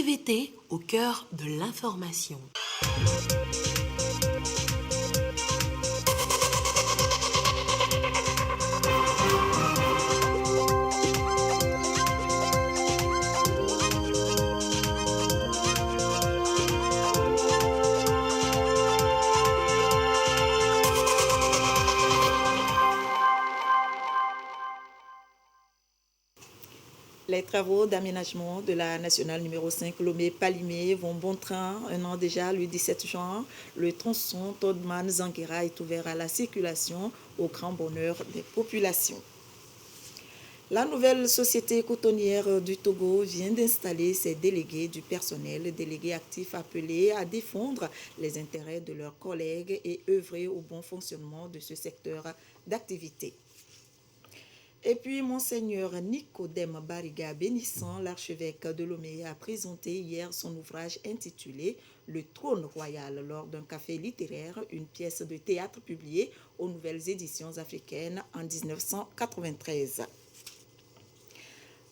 TVT au cœur de l'information. Les travaux d'aménagement de la nationale numéro 5 Lomé-Palimé vont bon train. Un an déjà, le 17 juin, le tronçon Todman-Zanguera est ouvert à la circulation au grand bonheur des populations. La nouvelle société cotonnière du Togo vient d'installer ses délégués du personnel, délégués actifs appelés à défendre les intérêts de leurs collègues et œuvrer au bon fonctionnement de ce secteur d'activité. Et puis, Monseigneur Nicodème Bariga bénissant, l'archevêque de Lomé, a présenté hier son ouvrage intitulé « Le trône royal » lors d'un café littéraire, une pièce de théâtre publiée aux Nouvelles Éditions africaines en 1993.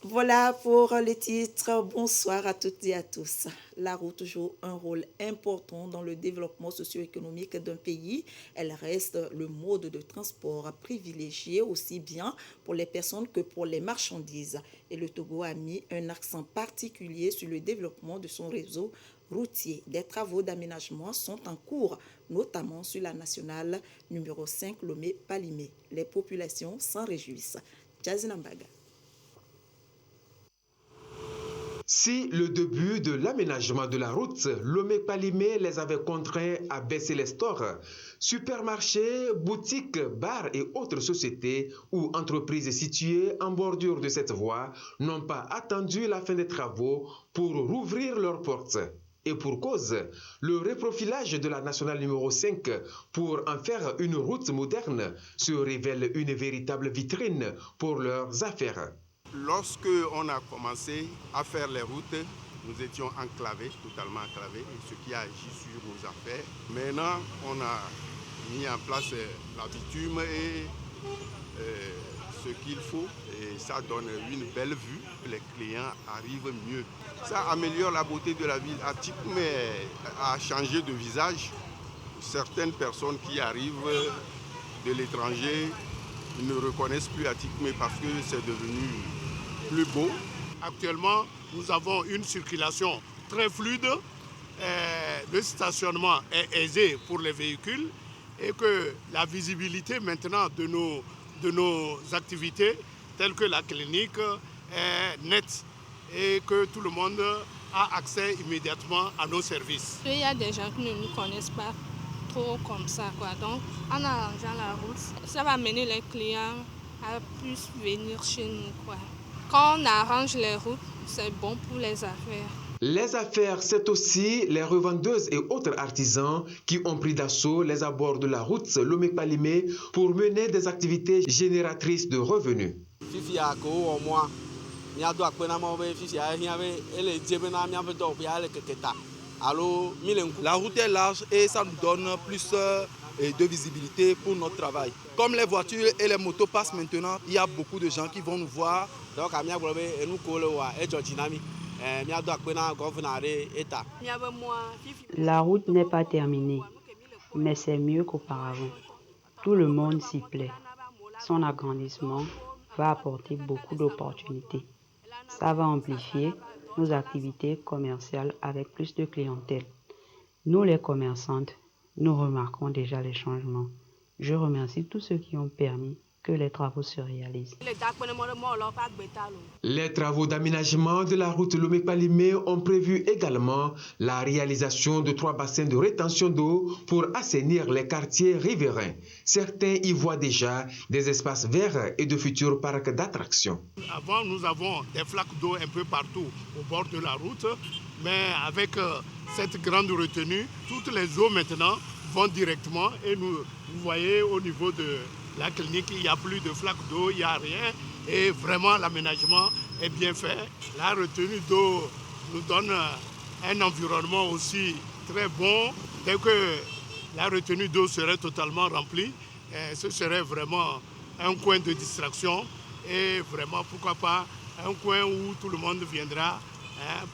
Voilà pour les titres. Bonsoir à toutes et à tous. La route joue un rôle important dans le développement socio-économique d'un pays. Elle reste le mode de transport privilégié aussi bien pour les personnes que pour les marchandises. Et le Togo a mis un accent particulier sur le développement de son réseau routier. Des travaux d'aménagement sont en cours, notamment sur la nationale numéro 5 Lomé-Palimé. Les populations s'en réjouissent. Jazinambaga. Si le début de l'aménagement de la route Lomé-Palimé les avait contraints à baisser les stores, supermarchés, boutiques, bars et autres sociétés ou entreprises situées en bordure de cette voie n'ont pas attendu la fin des travaux pour rouvrir leurs portes. Et pour cause, le reprofilage de la nationale numéro 5 pour en faire une route moderne se révèle une véritable vitrine pour leurs affaires. Lorsque on a commencé à faire les routes, nous étions enclavés, totalement enclavés, ce qui a agi sur nos affaires. Maintenant, on a mis en place la bitume et ce qu'il faut, et ça donne une belle vue. Les clients arrivent mieux. Ça améliore la beauté de la ville. Atikoumé a changé de visage. Certaines personnes qui arrivent de l'étranger ne reconnaissent plus Atikoumé parce que c'est devenu plus beau. Actuellement, nous avons une circulation très fluide. Le stationnement est aisé pour les véhicules et que la visibilité maintenant de nos activités, telles que la clinique, est nette et que tout le monde a accès immédiatement à nos services. Il y a des gens qui ne nous connaissent pas trop comme ça, quoi. Donc, en arrangeant la route, ça va amener les clients à plus venir chez nous, quoi. Quand on arrange les routes, c'est bon pour les affaires. Les affaires, c'est aussi les revendeuses et autres artisans qui ont pris d'assaut les abords de la route Lomé-Palimé pour mener des activités génératrices de revenus. La route est large et ça nous donne plus de visibilité pour notre travail. Comme les voitures et les motos passent maintenant, il y a beaucoup de gens qui vont nous voir. La route n'est pas terminée, mais c'est mieux qu'auparavant. Tout le monde s'y plaît. Son agrandissement va apporter beaucoup d'opportunités. Ça va amplifier nos activités commerciales avec plus de clientèle. Nous, les commerçantes, nous remarquons déjà les changements. Je remercie tous ceux qui ont permis que les travaux se réalisent. Les travaux d'aménagement de la route Lomé-Palimé ont prévu également la réalisation de 3 bassins de rétention d'eau pour assainir les quartiers riverains. Certains y voient déjà des espaces verts et de futurs parcs d'attractions. Avant, nous avons des flaques d'eau un peu partout au bord de la route, mais avec cette grande retenue, toutes les eaux maintenant vont directement et vous voyez au niveau de la clinique, il n'y a plus de flaques d'eau, il n'y a rien et vraiment l'aménagement est bien fait. La retenue d'eau nous donne un environnement aussi très bon. Dès que la retenue d'eau serait totalement remplie, ce serait vraiment un coin de distraction et vraiment pourquoi pas un coin où tout le monde viendra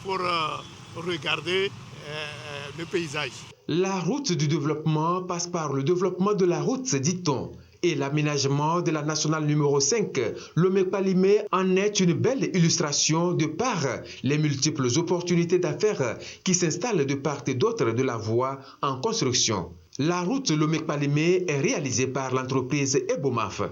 pour regarder le paysage. La route du développement passe par le développement de la route, dit-on. Et l'aménagement de la nationale numéro 5, Lomé-Palimé, en est une belle illustration de par les multiples opportunités d'affaires qui s'installent de part et d'autre de la voie en construction. La route Lomé-Palimé est réalisée par l'entreprise Ebomaf.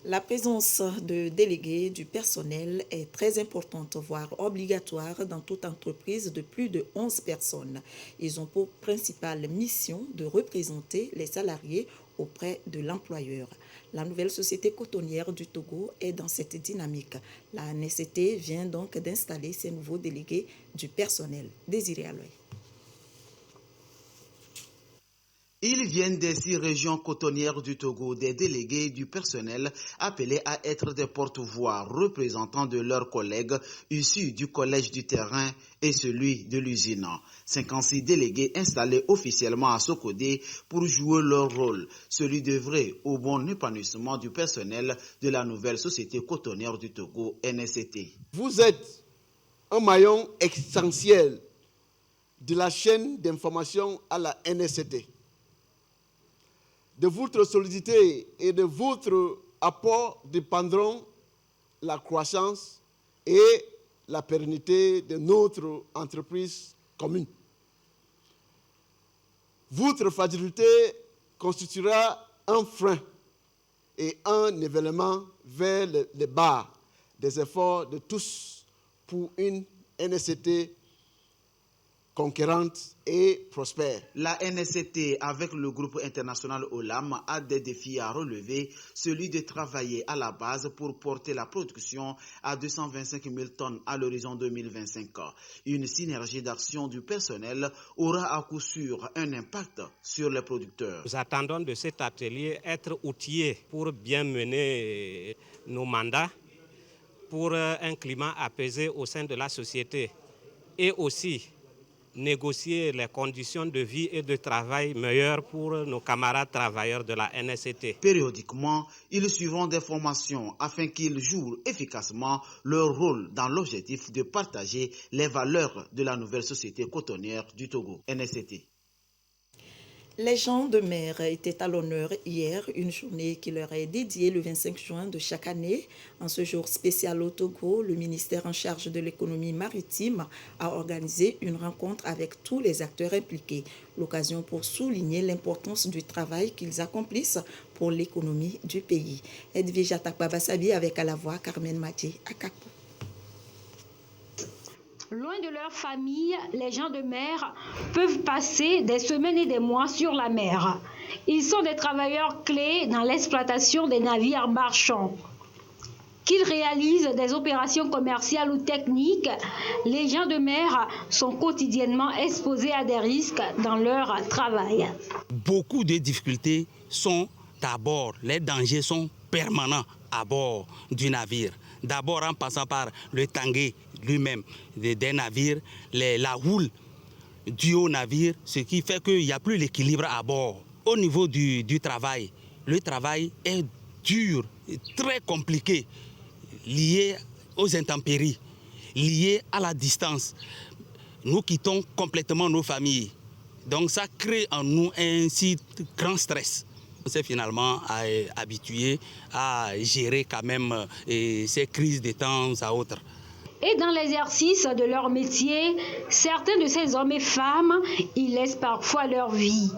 La présence de délégués du personnel est très importante, voire obligatoire dans toute entreprise de plus de 11 personnes. Ils ont pour principale mission de représenter les salariés auprès de l'employeur. La nouvelle société cotonnière du Togo est dans cette dynamique. La NST vient donc d'installer ces nouveaux délégués du personnel. Désiré Aloy. Ils viennent des 6 régions cotonnières du Togo, des délégués du personnel appelés à être des porte-voix représentants de leurs collègues issus du collège du terrain et celui de l'usine. 56 délégués installés officiellement à Sokodé pour jouer leur rôle, celui d'œuvrer au bon épanouissement du personnel de la nouvelle société cotonnière du Togo, NST. Vous êtes un maillon essentiel de la chaîne d'information à la NST. De votre solidité et de votre apport dépendront la croissance et la pérennité de notre entreprise commune. Votre fragilité constituera un frein et un événement vers le bas des efforts de tous pour une NST conquérante et prospère. La NST, avec le groupe international OLAM, a des défis à relever, celui de travailler à la base pour porter la production à 225 000 tonnes à l'horizon 2025. Une synergie d'action du personnel aura à coup sûr un impact sur les producteurs. Nous attendons de cet atelier être outillés pour bien mener nos mandats, pour un climat apaisé au sein de la société et aussi négocier les conditions de vie et de travail meilleures pour nos camarades travailleurs de la NST. Périodiquement, ils suivront des formations afin qu'ils jouent efficacement leur rôle dans l'objectif de partager les valeurs de la nouvelle société cotonnière du Togo, NST. Les gens de mer étaient à l'honneur hier, une journée qui leur est dédiée le 25 juin de chaque année. En ce jour spécial au Togo, le ministère en charge de l'économie maritime a organisé une rencontre avec tous les acteurs impliqués. L'occasion pour souligner l'importance du travail qu'ils accomplissent pour l'économie du pays. Edwige Atakbabasabi avec à la voix Carmen Mati à Kakou. Loin de leur famille, les gens de mer peuvent passer des semaines et des mois sur la mer. Ils sont des travailleurs clés dans l'exploitation des navires marchands. Qu'ils réalisent des opérations commerciales ou techniques, les gens de mer sont quotidiennement exposés à des risques dans leur travail. Beaucoup de difficultés sont à bord. Les dangers sont permanents à bord du navire. D'abord en passant par le tanguay lui-même des navires, la houle due au navire, ce qui fait qu'il n'y a plus l'équilibre à bord. Au niveau du travail, le travail est dur, très compliqué, lié aux intempéries, lié à la distance. Nous quittons complètement nos familles. Donc ça crée en nous un si grand stress. On s'est finalement habitué à gérer quand même ces crises de temps à autre. Et dans l'exercice de leur métier, certains de ces hommes et femmes y laissent parfois leur vie.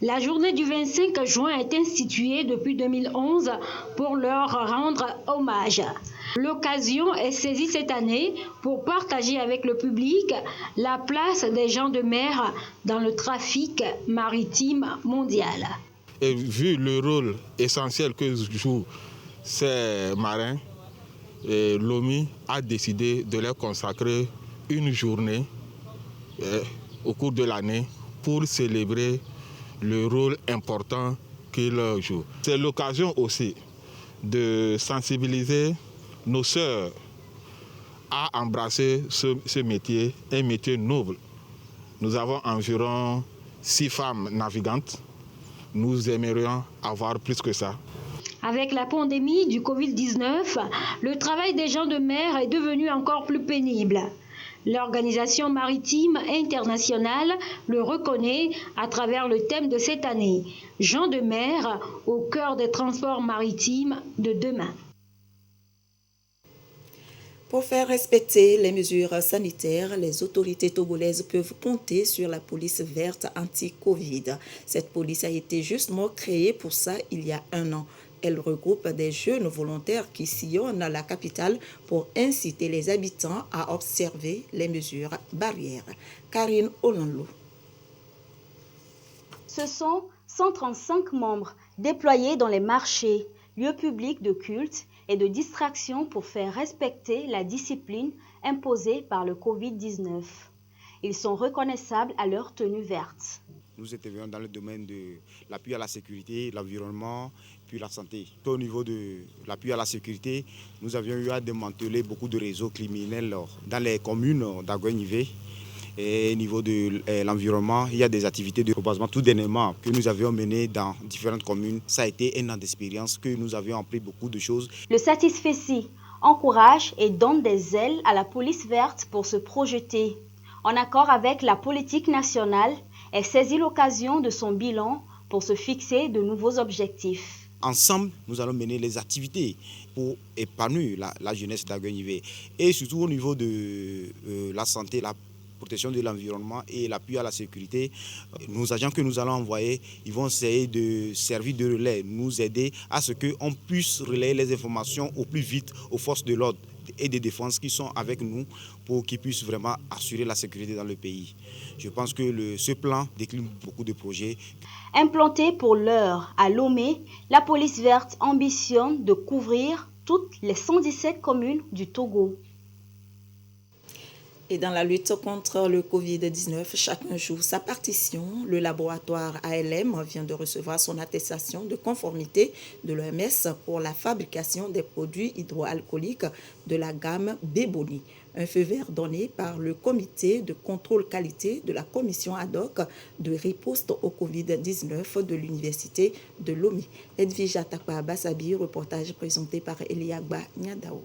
La journée du 25 juin est instituée depuis 2011 pour leur rendre hommage. L'occasion est saisie cette année pour partager avec le public la place des gens de mer dans le trafic maritime mondial. Et vu le rôle essentiel que jouent ces marins, l'OMI a décidé de leur consacrer une journée au cours de l'année pour célébrer le rôle important qu'ils jouent. C'est l'occasion aussi de sensibiliser nos sœurs à embrasser ce métier, un métier noble. Nous avons environ 6 femmes navigantes. Nous aimerions avoir plus que ça. Avec la pandémie du Covid-19, le travail des gens de mer est devenu encore plus pénible. L'Organisation maritime internationale le reconnaît à travers le thème de cette année, Gens de mer au cœur des transports maritimes de demain. Pour faire respecter les mesures sanitaires, les autorités togolaises peuvent compter sur la police verte anti-Covid. Cette police a été justement créée pour ça il y a 1 an. Elle regroupe des jeunes volontaires qui sillonnent la capitale pour inciter les habitants à observer les mesures barrières. Karine Olanlo. Ce sont 135 membres déployés dans les marchés, lieux publics de culte et de distraction pour faire respecter la discipline imposée par le Covid-19. Ils sont reconnaissables à leur tenue verte. Nous intervenons dans le domaine de l'appui à la sécurité, l'environnement, puis la santé. Au niveau de l'appui à la sécurité, nous avions eu à démanteler beaucoup de réseaux criminels dans les communes d'Agoignivé. Et au niveau de l'environnement, il y a des activités de rebasement tout dernièrement que nous avions menées dans différentes communes. Ça a été un an d'expérience que nous avions appris beaucoup de choses. Le Satisfeci encourage et donne des ailes à la police verte pour se projeter. En accord avec la politique nationale, elle saisit l'occasion de son bilan pour se fixer de nouveaux objectifs. Ensemble, nous allons mener les activités pour épanouir la jeunesse d'Agoignivé. Et surtout au niveau de la santé, la protection de l'environnement et l'appui à la sécurité. Nos agents que nous allons envoyer, ils vont essayer de servir de relais, nous aider à ce qu'on puisse relayer les informations au plus vite aux forces de l'ordre et de défense qui sont avec nous pour qu'ils puissent vraiment assurer la sécurité dans le pays. Je pense que ce plan décline beaucoup de projets. Implantée pour l'heure à Lomé, la police verte ambitionne de couvrir toutes les 117 communes du Togo. Et dans la lutte contre le Covid-19, chacun joue sa partition. Le laboratoire ALM vient de recevoir son attestation de conformité de l'OMS pour la fabrication des produits hydroalcooliques de la gamme Beboni. Un feu vert donné par le comité de contrôle qualité de la commission ad hoc de riposte au Covid-19 de l'université de Lomé. Edwige Atakwa Bassabi, reportage présenté par Eliagba Nyadao.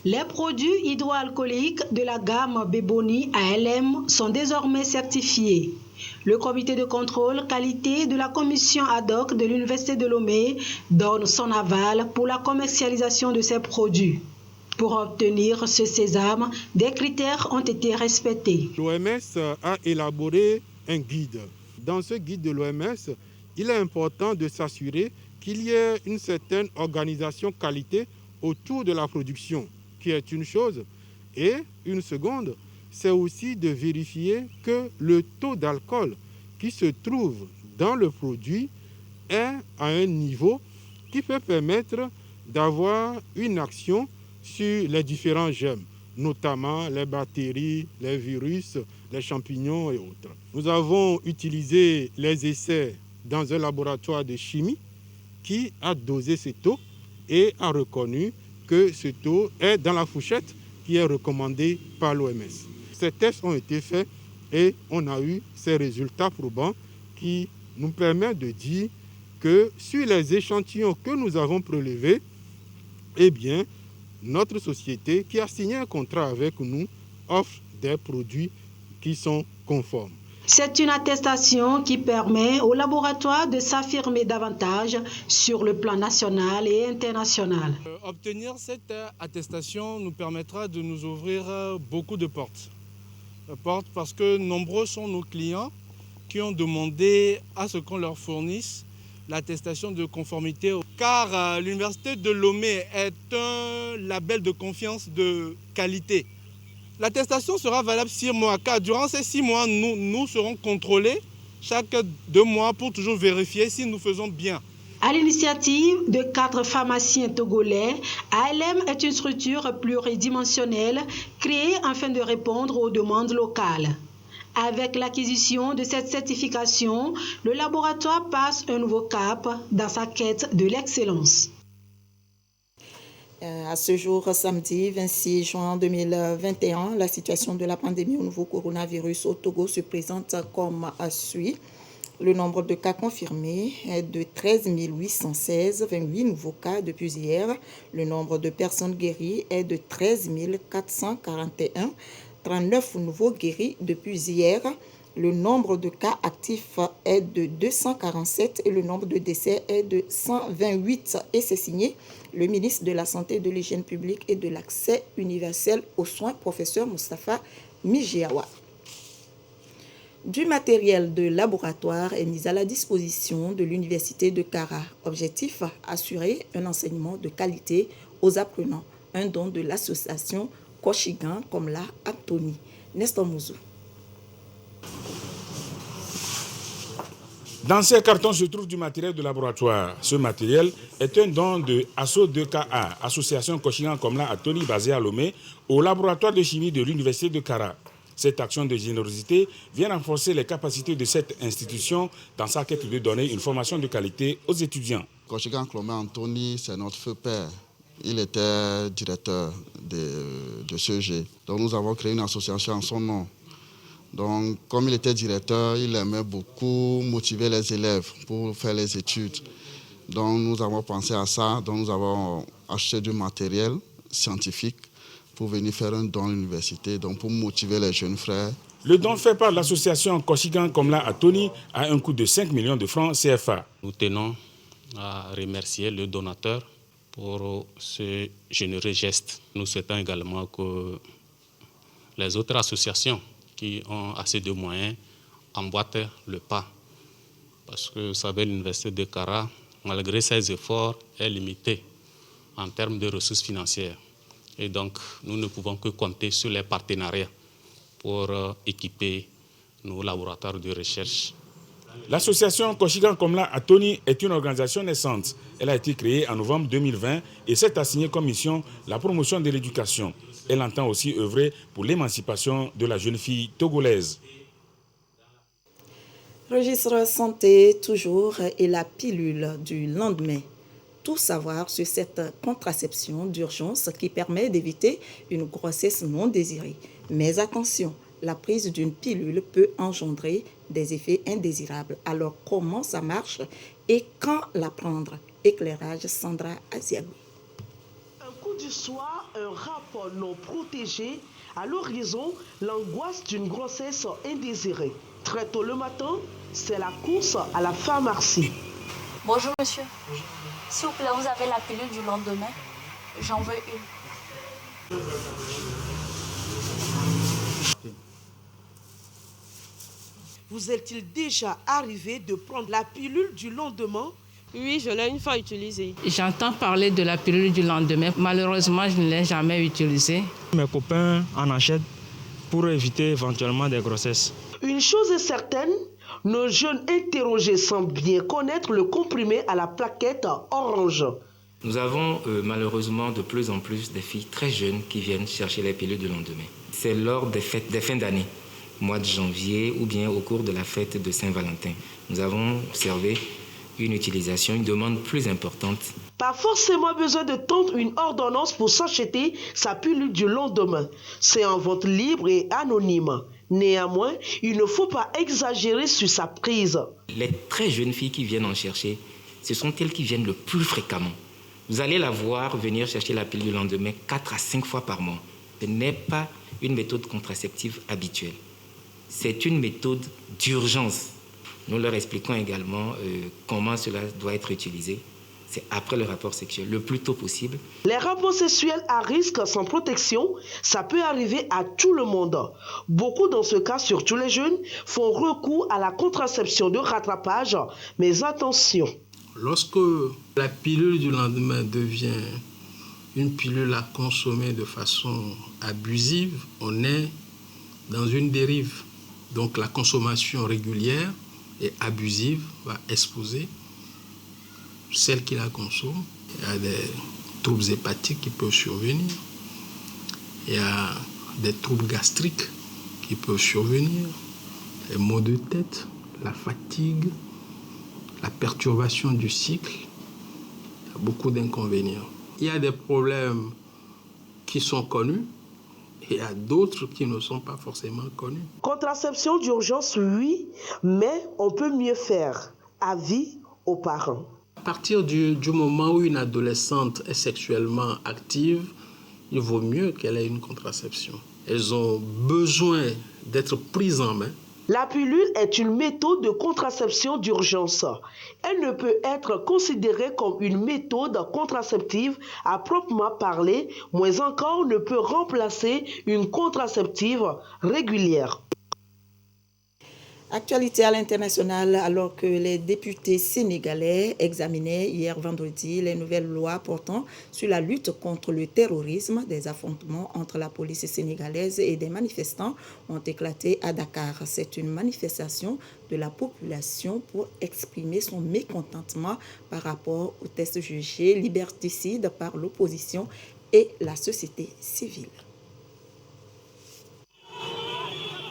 Les produits hydroalcooliques de la gamme Beboni ALM sont désormais certifiés. Le comité de contrôle qualité de la commission ad hoc de l'université de Lomé donne son aval pour la commercialisation de ces produits. Pour obtenir ce sésame, des critères ont été respectés. L'OMS a élaboré un guide. Dans ce guide de l'OMS, il est important de s'assurer qu'il y ait une certaine organisation qualité autour de la production, qui est une chose. Et une seconde, c'est aussi de vérifier que le taux d'alcool qui se trouve dans le produit est à un niveau qui peut permettre d'avoir une action sur les différents germes, notamment les bactéries, les virus, les champignons et autres. Nous avons utilisé les essais dans un laboratoire de chimie qui a dosé ce taux et a reconnu que ce taux est dans la fourchette qui est recommandée par l'OMS. Ces tests ont été faits et on a eu ces résultats probants qui nous permettent de dire que sur les échantillons que nous avons prélevés, eh bien, notre société qui a signé un contrat avec nous offre des produits qui sont conformes. C'est une attestation qui permet au laboratoire de s'affirmer davantage sur le plan national et international. Obtenir cette attestation nous permettra de nous ouvrir beaucoup de portes. Portes parce que nombreux sont nos clients qui ont demandé à ce qu'on leur fournisse l'attestation de conformité. Car l'université de Lomé est un label de confiance de qualité. L'attestation sera valable 6 mois, car durant ces 6 mois, nous serons contrôlés chaque 2 mois pour toujours vérifier si nous faisons bien. À l'initiative de 4 pharmaciens togolais, ALM est une structure pluridimensionnelle créée afin de répondre aux demandes locales. Avec l'acquisition de cette certification, le laboratoire passe un nouveau cap dans sa quête de l'excellence. À ce jour, samedi 26 juin 2021, la situation de la pandémie au nouveau coronavirus au Togo se présente comme suit. Le nombre de cas confirmés est de 13 816, 28 nouveaux cas depuis hier. Le nombre de personnes guéries est de 13 441, 39 nouveaux guéris depuis hier. Le nombre de cas actifs est de 247 et le nombre de décès est de 128. Et c'est signé le ministre de la Santé, de l'Hygiène publique et de l'Accès universel aux soins, professeur Moustapha Mijiawa. Du matériel de laboratoire est mis à la disposition de l'Université de Kara. Objectif, assurer un enseignement de qualité aux apprenants. Un don de l'association Koshigan comme l'a Anthony. Nestor Mouzou. Dans ces cartons se trouve du matériel de laboratoire. Ce matériel est un don de ASSO2KA, Association Koshigan comme l'a Anthony, basée à Lomé, au laboratoire de chimie de l'Université de Kara. Cette action de générosité vient renforcer les capacités de cette institution dans sa quête de donner une formation de qualité aux étudiants. Koshigan Clomé Anthony, c'est notre feu père. Il était directeur de CEG. Donc nous avons créé une association en son nom. Donc comme il était directeur, il aimait beaucoup motiver les élèves pour faire les études. Donc nous avons pensé à ça. Donc nous avons acheté du matériel scientifique pour venir faire un don à l'université, donc pour motiver les jeunes frères. Le don fait par l'association Koshigan comme l'a Anthony a un coût de 5 millions de francs CFA. Nous tenons à remercier le donateur pour ce généreux geste. Nous souhaitons également que les autres associations qui ont assez de moyens emboîtent le pas. Parce que vous savez, l'université de Kara, malgré ses efforts, est limitée en termes de ressources financières. Et donc, nous ne pouvons que compter sur les partenariats pour équiper nos laboratoires de recherche. L'association Koshigan comme l'a Anthony est une organisation naissante. Elle a été créée en novembre 2020 et s'est assignée comme mission la promotion de l'éducation. Elle entend aussi œuvrer pour l'émancipation de la jeune fille togolaise. Registre santé toujours et la pilule du lendemain. Tout savoir sur cette contraception d'urgence qui permet d'éviter une grossesse non désirée. Mais attention, la prise d'une pilule peut engendrer des effets indésirables. Alors comment ça marche et quand la prendre? Éclairage Sandra Aziabou. Un coup du soir, un rapport non protégé, à l'horizon, l'angoisse d'une grossesse indésirée. Très tôt le matin, c'est la course à la pharmacie. Bonjour monsieur. S'il vous plaît, vous avez la pilule du lendemain? J'en veux une. Vous est-il déjà arrivé de prendre la pilule du lendemain? Oui, je l'ai une fois utilisée. J'entends parler de la pilule du lendemain. Malheureusement, je ne l'ai jamais utilisée. Mes copains en achètent pour éviter éventuellement des grossesses. Une chose est certaine, nos jeunes interrogés semblent bien connaître le comprimé à la plaquette orange. Nous avons malheureusement de plus en plus de filles très jeunes qui viennent chercher les pilules du lendemain. C'est lors des fêtes des fins d'année, mois de janvier ou bien au cours de la fête de Saint-Valentin. Nous avons observé une utilisation, une demande plus importante. Pas forcément besoin de tendre une ordonnance pour s'acheter sa pilule du lendemain. C'est en vente libre et anonyme. Néanmoins, il ne faut pas exagérer sur sa prise. Les très jeunes filles qui viennent en chercher, ce sont elles qui viennent le plus fréquemment. Vous allez la voir venir chercher la pilule du lendemain 4 à 5 fois par mois. Ce n'est pas une méthode contraceptive habituelle. C'est une méthode d'urgence. Nous leur expliquons également comment cela doit être utilisé. C'est après le rapport sexuel, le plus tôt possible. Les rapports sexuels à risque sans protection, ça peut arriver à tout le monde. Beaucoup dans ce cas, surtout les jeunes, font recours à la contraception de rattrapage. Mais attention. Lorsque la pilule du lendemain devient une pilule à consommer de façon abusive, on est dans une dérive. Donc la consommation régulière et abusive va exposer celle qui la consomme. Il y a des troubles hépatiques qui peuvent survenir. Il y a des troubles gastriques qui peuvent survenir. Les maux de tête, la fatigue, la perturbation du cycle. Il y a beaucoup d'inconvénients. Il y a des problèmes qui sont connus il y a d'autres qui ne sont pas forcément connus. Contraception d'urgence, oui, mais on peut mieux faire. Avis aux parents. À partir du moment où une adolescente est sexuellement active, il vaut mieux qu'elle ait une contraception. Elles ont besoin d'être prises en main. La pilule est une méthode de contraception d'urgence. Elle ne peut être considérée comme une méthode contraceptive à proprement parler, moins encore ne peut remplacer une contraceptive régulière. Actualité à l'international, alors que les députés sénégalais examinaient hier vendredi les nouvelles lois portant sur la lutte contre le terrorisme, des affrontements entre la police sénégalaise et des manifestants ont éclaté à Dakar. C'est une manifestation de la population pour exprimer son mécontentement par rapport aux tests jugés liberticides par l'opposition et la société civile.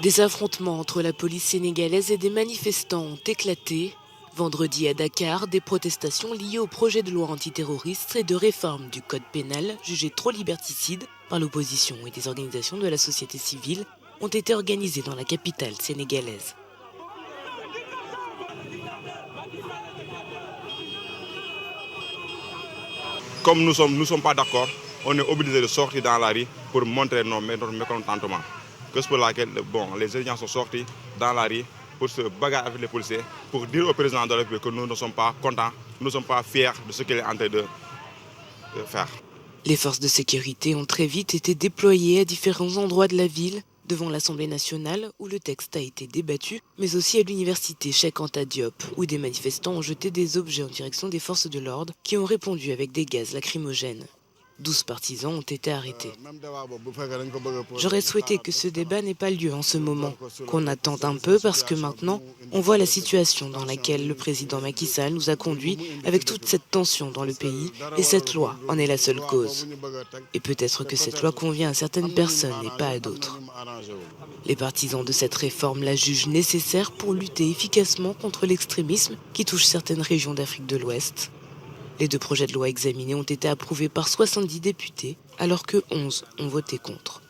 Des affrontements entre la police sénégalaise et des manifestants ont éclaté. Vendredi à Dakar, des protestations liées au projet de loi antiterroriste et de réforme du code pénal, jugé trop liberticide par l'opposition et des organisations de la société civile, ont été organisées dans la capitale sénégalaise. Comme nous sommes pas d'accord, on est obligé de sortir dans la rue pour montrer notre mécontentement. C'est pour laquelle les étudiants sont sortis dans la rue pour se bagarrer avec les policiers, pour dire au président de la République que nous ne sommes pas contents, nous ne sommes pas fiers de ce qu'il est en train de faire. Les forces de sécurité ont très vite été déployées à différents endroits de la ville, devant l'Assemblée nationale où le texte a été débattu, mais aussi à l'université Cheikh Anta Diop, où des manifestants ont jeté des objets en direction des forces de l'ordre qui ont répondu avec des gaz lacrymogènes. 12 partisans ont été arrêtés. J'aurais souhaité que ce débat n'ait pas lieu en ce moment, qu'on attende un peu parce que maintenant, on voit la situation dans laquelle le président Macky Sall nous a conduits avec toute cette tension dans le pays et cette loi en est la seule cause. Et peut-être que cette loi convient à certaines personnes et pas à d'autres. Les partisans de cette réforme la jugent nécessaire pour lutter efficacement contre l'extrémisme qui touche certaines régions d'Afrique de l'Ouest. Les 2 projets de loi examinés ont été approuvés par 70 députés, alors que 11 ont voté contre.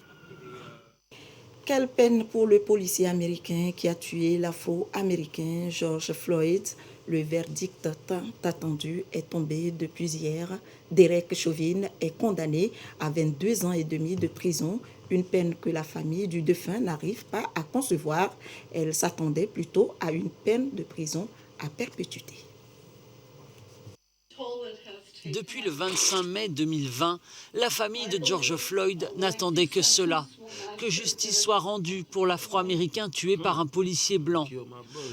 Quelle peine pour le policier américain qui a tué l'Afro-américain George Floyd. Le verdict tant attendu est tombé depuis hier. Derek Chauvin est condamné à 22 ans et demi de prison, une peine que la famille du défunt n'arrive pas à concevoir. Elle s'attendait plutôt à une peine de prison à perpétuité. Depuis le 25 mai 2020, la famille de George Floyd n'attendait que cela, que justice soit rendue pour l'Afro-Américain tué par un policier blanc.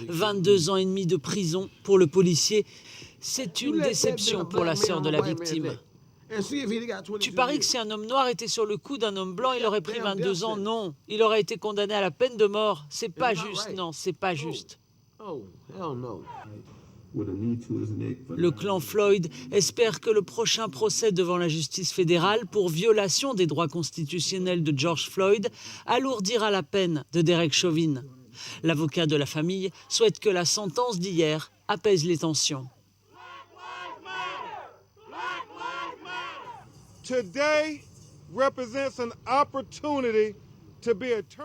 22 ans et demi de prison pour le policier, c'est une déception pour la sœur de la victime. Tu paries que si un homme noir était sur le coup d'un homme blanc, il aurait pris 22 ans? Non, il aurait été condamné à la peine de mort. C'est pas juste, non, c'est pas juste. Le clan Floyd espère que le prochain procès devant la justice fédérale pour violation des droits constitutionnels de George Floyd alourdira la peine de Derek Chauvin. L'avocat de la famille souhaite que la sentence d'hier apaise les tensions.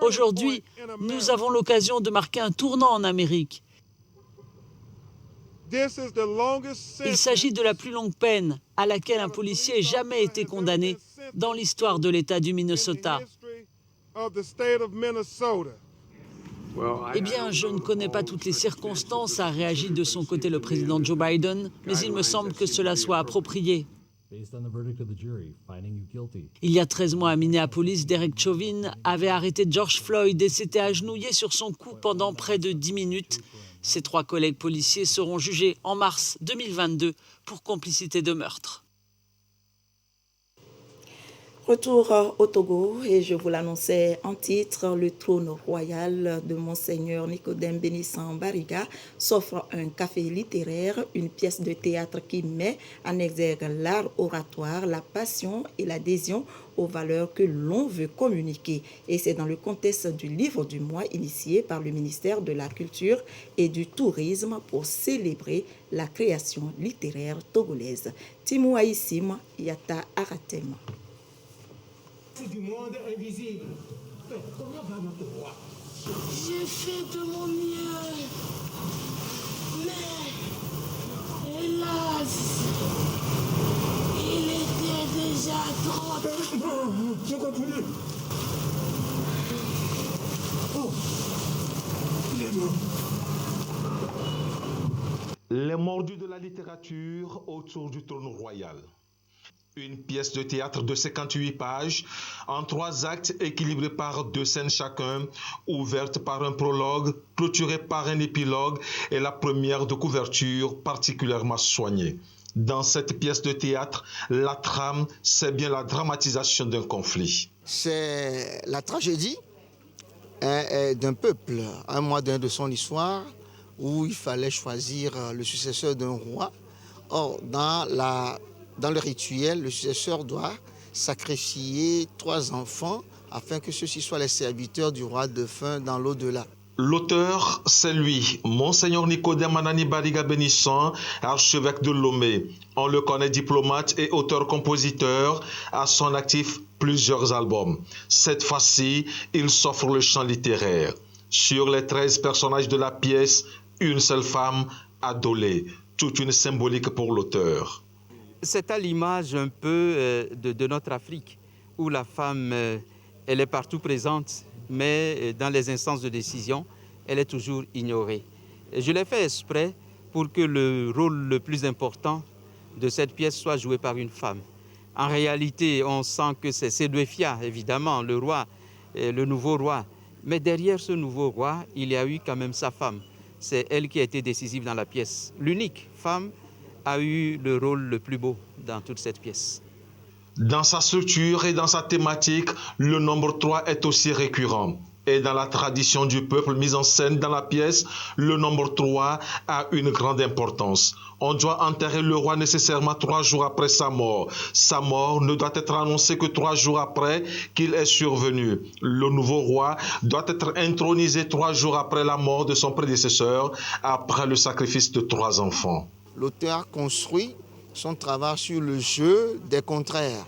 Aujourd'hui, nous avons l'occasion de marquer un tournant en Amérique. Il s'agit de la plus longue peine à laquelle un policier ait jamais été condamné dans l'histoire de l'État du Minnesota. Eh bien, je ne connais pas toutes les circonstances, a réagi de son côté le président Joe Biden, mais il me semble que cela soit approprié. Il y a 13 mois à Minneapolis, Derek Chauvin avait arrêté George Floyd et s'était agenouillé sur son cou pendant près de 10 minutes. Ses 3 collègues policiers seront jugés en mars 2022 pour complicité de meurtre. Retour au Togo, et je vous l'annonçais en titre, le trône royal de Monseigneur Nicodème Bénissant Bariga s'offre un café littéraire, une pièce de théâtre qui met en exergue l'art oratoire, la passion et l'adhésion aux valeurs que l'on veut communiquer. Et c'est dans le contexte du livre du mois initié par le ministère de la Culture et du Tourisme pour célébrer la création littéraire togolaise. Timou Aïssim Yata Aratem. Du monde invisible. fait? Comment va notre roi? J'ai fait de mon mieux. Mais, hélas, il était déjà trop tard. Je continue. Oh, il est mort. Les mordus de la littérature autour du trône royal. Une pièce de théâtre de 58 pages, en 3 actes équilibrés par 2 scènes chacun, ouverte par un prologue, clôturée par un épilogue et la première de couverture particulièrement soignée. Dans cette pièce de théâtre, la trame, c'est bien la dramatisation d'un conflit. C'est la tragédie d'un peuple, un mois de son histoire, où il fallait choisir le successeur d'un roi. Or, dans le rituel, le successeur doit sacrifier 3 enfants afin que ceux-ci soient les serviteurs du roi défunt dans l'au-delà. L'auteur, c'est lui, Monseigneur Nicodème Anani Bariga Bénisson, archevêque de Lomé. On le connaît diplomate et auteur-compositeur, à son actif plusieurs albums. Cette fois-ci, il s'offre le champ littéraire. Sur les 13 personnages de la pièce, une seule femme, Adolé, toute une symbolique pour l'auteur. C'est à l'image un peu de notre Afrique, où la femme, elle est partout présente, mais dans les instances de décision, elle est toujours ignorée. Je l'ai fait exprès pour que le rôle le plus important de cette pièce soit joué par une femme. En réalité, on sent que c'est Sédouéphia, évidemment, le roi, le nouveau roi. Mais derrière ce nouveau roi, il y a eu quand même sa femme. C'est elle qui a été décisive dans la pièce. L'unique femme a eu le rôle le plus beau dans toute cette pièce. Dans sa structure et dans sa thématique, le nombre 3 est aussi récurrent. Et dans la tradition du peuple mise en scène dans la pièce, le nombre 3 a une grande importance. On doit enterrer le roi nécessairement 3 jours après sa mort. Sa mort ne doit être annoncée que 3 jours après qu'il est survenu. Le nouveau roi doit être intronisé 3 jours après la mort de son prédécesseur, après le sacrifice de 3 enfants. L'auteur construit son travail sur le jeu des contraires.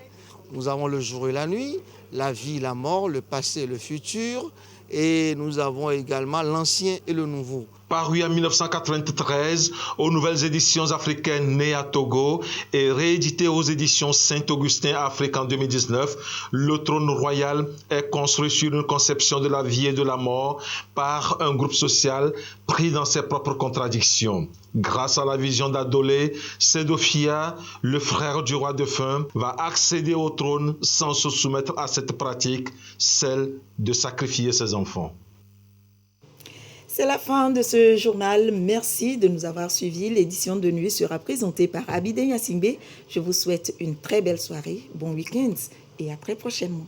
Nous avons le jour et la nuit, la vie, la mort, le passé et le futur, et nous avons également l'ancien et le nouveau. Paru en 1993 aux Nouvelles Éditions africaines nées à Togo et réédité aux éditions Saint-Augustin Afrique en 2019, le trône royal est construit sur une conception de la vie et de la mort par un groupe social pris dans ses propres contradictions. Grâce à la vision d'Adolé, Sédouéphia, le frère du roi défunt, va accéder au trône sans se soumettre à cette pratique, celle de sacrifier ses enfants. C'est la fin de ce journal. Merci de nous avoir suivis. L'édition de nuit sera présentée par Abidé Yassingbe. Je vous souhaite une très belle soirée, bon week-end et à très prochainement.